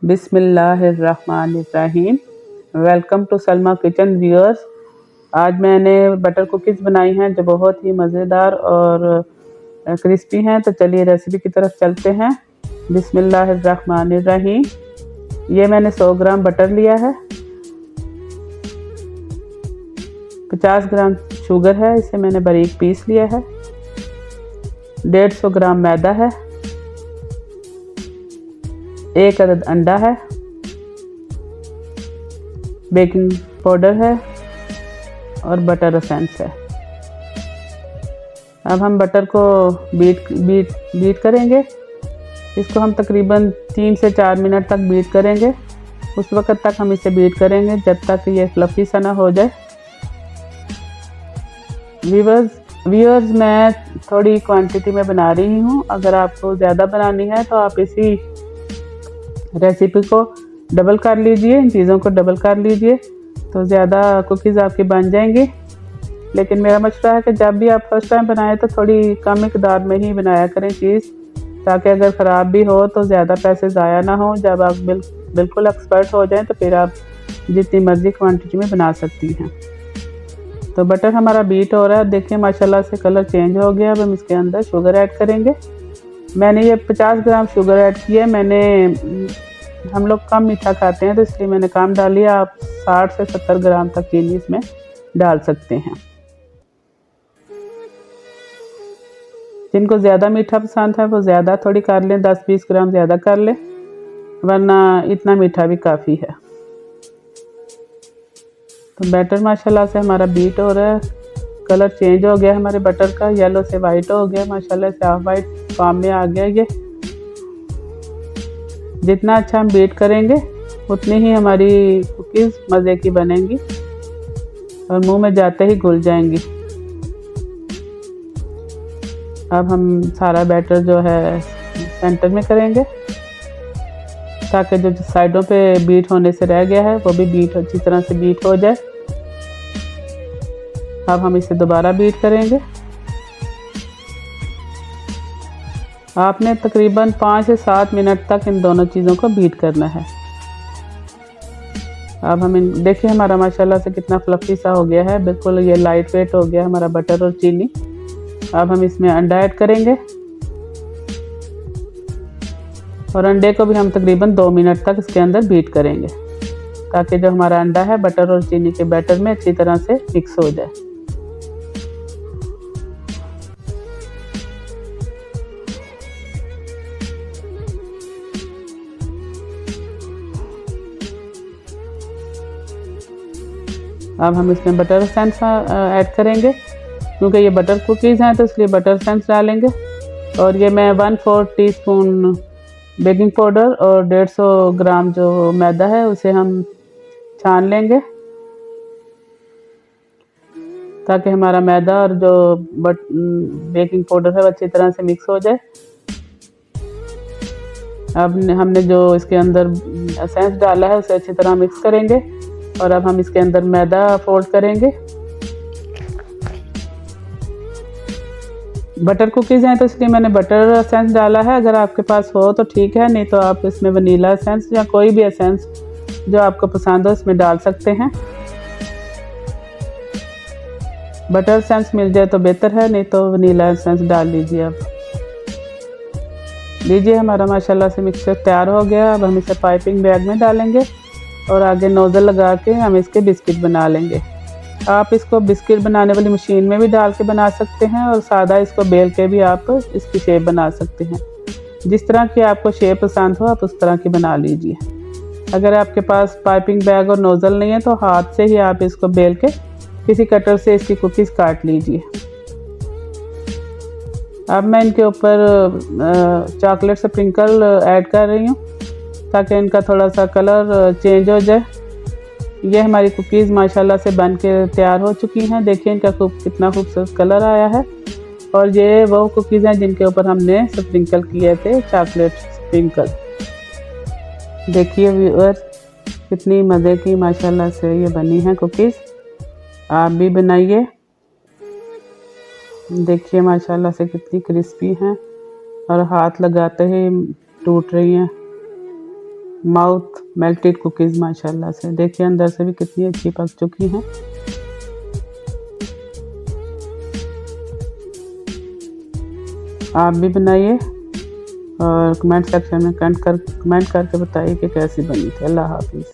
बिस्मिल्लाहिर्रहमानिर्रहीम। Welcome to Salma kitchen viewers. आज मैंने बटर कुकीज़ बनाई हैं जो बहुत ही मज़ेदार और क्रिस्पी हैं। तो चलिए रेसिपी की तरफ चलते हैं। बिस्मिल्लाहिर्रहमानिर्रहीम। ये मैंने 100 ग्राम बटर लिया है, 50 ग्राम शुगर है, इसे मैंने बारीक पीस लिया है, 150 ग्राम मैदा है, 1 अदद अंडा है, बेकिंग पाउडर है और बटर एसेंस है। अब हम बटर को बीट करेंगे। इसको हम तकरीबन 3 से 4 मिनट तक बीट करेंगे। उस वक्त तक हम इसे बीट करेंगे जब तक ये फ्लफी सा ना हो जाए। व्यूअर्स मैं थोड़ी क्वांटिटी में बना रही हूँ। अगर आपको ज़्यादा बनानी है तो आप इसी रेसिपी को डबल कर लीजिए, इन चीज़ों को डबल कर लीजिए तो ज़्यादा कुकीज़ आपकी बन जाएंगी। लेकिन मेरा मशवरा है कि जब भी आप फर्स्ट टाइम बनाएं तो थोड़ी कम मिकदार में ही बनाया करें चीज़, ताकि अगर ख़राब भी हो तो ज़्यादा पैसे ज़ाया ना हो। जब आप बिल्कुल एक्सपर्ट हो जाएं तो फिर आप जितनी मर्ज़ी क्वांटिटी में बना सकती हैं। तो बटर हमारा बीट हो रहा है, देखिए माशाल्लाह से कलर चेंज हो गया। अब हम इसके अंदर शुगर ऐड करेंगे। मैंने ये 50 ग्राम शुगर ऐड किया है। हम लोग कम मीठा खाते हैं तो इसलिए मैंने कम डाली है। आप 60 से 70 ग्राम तक चीनी इसमें डाल सकते हैं। जिनको ज़्यादा मीठा पसंद है वो ज़्यादा थोड़ी कर लें, 10-20 ग्राम ज़्यादा कर लें, वरना इतना मीठा भी काफ़ी है। तो बैटर माशाल्लाह से हमारा बीट हो रहा है, कलर चेंज हो गया हमारे बटर का, येलो से वाइट हो गया, माशाल्लाह से ऑफ वाइट फॉर्म में आ गया ये। जितना अच्छा हम बीट करेंगे उतनी ही हमारी कुकीज़ मज़े की बनेंगी और मुंह में जाते ही घुल जाएंगी। अब हम सारा बैटर जो है सेंटर में करेंगे ताकि जो साइडों पे बीट होने से रह गया है वो भी बीट अच्छी तरह से बीट हो जाए। अब हम इसे दोबारा बीट करेंगे। आपने तकरीबन 5 से 7 मिनट तक इन दोनों चीज़ों को बीट करना है। अब हम देखिए हमारा माशाल्लाह से कितना फ्लफी सा हो गया है, बिल्कुल ये लाइट वेट हो गया हमारा बटर और चीनी। अब हम इसमें अंडा ऐड करेंगे और अंडे को भी हम तकरीबन 2 मिनट तक इसके अंदर बीट करेंगे ताकि जो हमारा अंडा है बटर और चीनी के बैटर में अच्छी तरह से मिक्स हो जाए। अब हम इसमें बटर एसेंस ऐड करेंगे। क्योंकि ये बटर कुकीज़ हैं तो इसलिए बटर एसेंस डालेंगे। और ये मैं 1/4 टीस्पून बेकिंग पाउडर और 150 ग्राम जो मैदा है उसे हम छान लेंगे ताकि हमारा मैदा और जो बेकिंग पाउडर है वो अच्छी तरह से मिक्स हो जाए। अब हमने जो इसके अंदर एसेंस डाला है उसे अच्छी तरह मिक्स करेंगे और अब हम इसके अंदर मैदा फोल्ड करेंगे। बटर कुकीज़ हैं तो इसलिए मैंने बटर एसेंस डाला है। अगर आपके पास हो तो ठीक है, नहीं तो आप इसमें वनीला एसेंस या कोई भी एसेंस जो आपको पसंद हो इसमें डाल सकते हैं। बटर एसेंस मिल जाए तो बेहतर है, नहीं तो वनीला एसेंस डाल लीजिए। अब लीजिए हमारा माशाल्लाह से मिक्सचर तैयार हो गया। अब हम इसे पाइपिंग बैग में डालेंगे और आगे नोज़ल लगा के हम इसके बिस्किट बना लेंगे। आप इसको बिस्किट बनाने वाली मशीन में भी डाल के बना सकते हैं और सादा इसको बेल के भी आप इसकी शेप बना सकते हैं। जिस तरह की आपको शेप पसंद हो आप उस तरह की बना लीजिए। अगर आपके पास पाइपिंग बैग और नोज़ल नहीं है तो हाथ से ही आप इसको बेल के किसी कटर से इसकी कुकीज़ काट लीजिए। अब मैं इनके ऊपर चॉकलेट स्प्रिंकल ऐड कर रही हूँ ताकि इनका थोड़ा सा कलर चेंज हो जाए। ये हमारी कुकीज़ माशाल्लाह से बन के तैयार हो चुकी हैं। देखिए इनका कितना खूबसूरत कलर आया है। और ये वो कुकीज़ हैं जिनके ऊपर हमने स्प्रिंकल किए थे, चॉकलेट स्प्रिंकल। देखिए व्यूअर्स कितनी मज़े की माशाल्लाह से ये बनी है कुकीज़। आप भी बनाइए। देखिए माशाल्लाह से कितनी क्रिस्पी हैं और हाथ लगाते ही टूट रही हैं। माउथ मेल्टेड कुकीज़ माशाल्लाह से। देखिए अंदर से भी कितनी अच्छी पक चुकी हैं। आप भी बनाइए और कमेंट सेक्शन में कमेंट करके बताइए कि कैसी बनी थी। अल्लाह हाफ़िज़।